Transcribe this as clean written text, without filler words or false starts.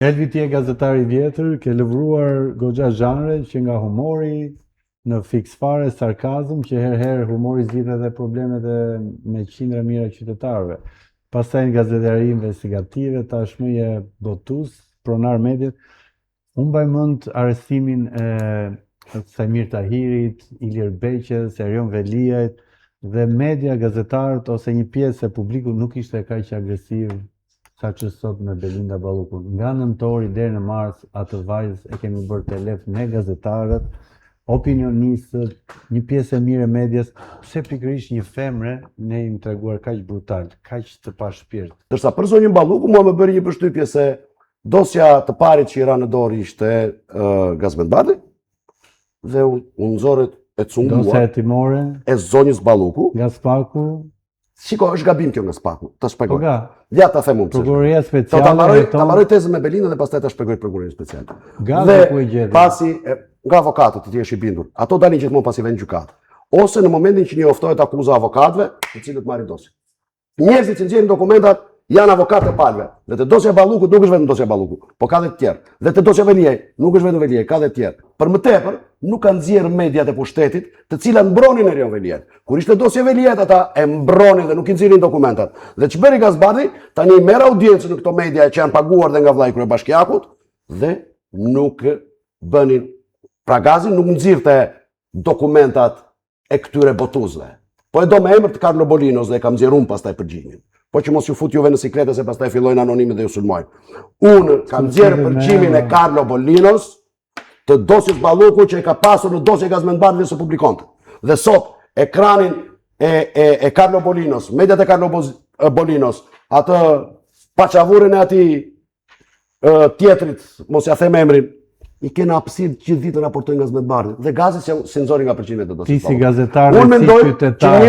Elvi ti e gazetari vjetër, ke lëvruar goxha zhanre që nga humori në fiks fare sarkazm, që herë humori zgjidhet edhe problemet me qindra mijëra qytetarëve. Pastaj në gazetari investigative, tashmë je botus, pronar mediat. Unë mbaj mend arrestimin e Sajmir Tahirit, Ilir Beqes, Erion Veliajt dhe media, gazetarët ose një pjesë e publikut nuk ishte kaq agresiv sa që sot me Belinda Ballukun. Nga nëntori deri në mars, atë vajzë e kemi bërë telef ne gazetarët, opinionistët, një pjesë e mirë e medias, pse pikërisht një femre ne im treguar kaq brutal, kaq të pa shpirt. Ndërsa për zonjën Balluku mua më bëri një përshtypje se dosja të parit që i ra në dorë ishte Gazmenbardi dhe unë nxorët e cunguar. Dosja e timore e zonjës Balluku. Nga Spaku. Shiko, është gabim kjo nga Spaku, ta shpjegoj. Ja ta them unë. Prokuroria speciale. Ta mbaroj tezën me Belinda dhe pastaj ta shpjegoj prokurorinë speciale. Dhe ku e gjeti? Pasi nga avokatët të tjerë i bindur, ato dalin gjithmonë pasi vjen gjykatë. Ose në momentin që njoftohet akuza avokatëve, të cilët marrin dosje. Njerëzit që nxjerrin dokumentat janë avokatë të palëve. Dhe te dosja Ballukut nuk është vetëm dosja Ballukut, po ka dhe të tjerë. Dhe te dosja Veliaj nuk është vetëm Veliaj, ka dhe të tjerë. Për më tepër, nuk kanë nxjerrë mediat e pushtetit, të cilat mbronin Erion Veliajt. Kur ishte dosja Veliajt, ata e mbronin dhe nuk i nxjerrin dokumentat. Dhe ç'bëri Gazbardi, tani merr audiencë në këto media që janë paguar dhe nga vllai kryebashkiakut dhe nuk bënin Gazi nuk nxirrte dokumentat e këtyre botuzve. Po e do me emër të Carlo Bolinos dhe e kam nxjerrur pastaj përgjigjen. Po që mos ju fut juve në sikletë se pastaj fillojnë anonimit dhe ju sulmojnë. Unë kam nxjerrë përgjigjen e Carlo Bolinos të dosjes Balluku që e ka pasur në dosje Gazmenbardi dhe së publikonte. Dhe sot ekranin e Carlo Bolinos, mediat e Carlo Bolinos, atë paçavurën e atij tjetrit, mos ja them emrin, i kena hapësirë gjithë ditën raportojnë Gazmenbardi dhe gazet që si nxorrin nga përgjigjet e dosjes. Ti si gazetar dhe si qytetar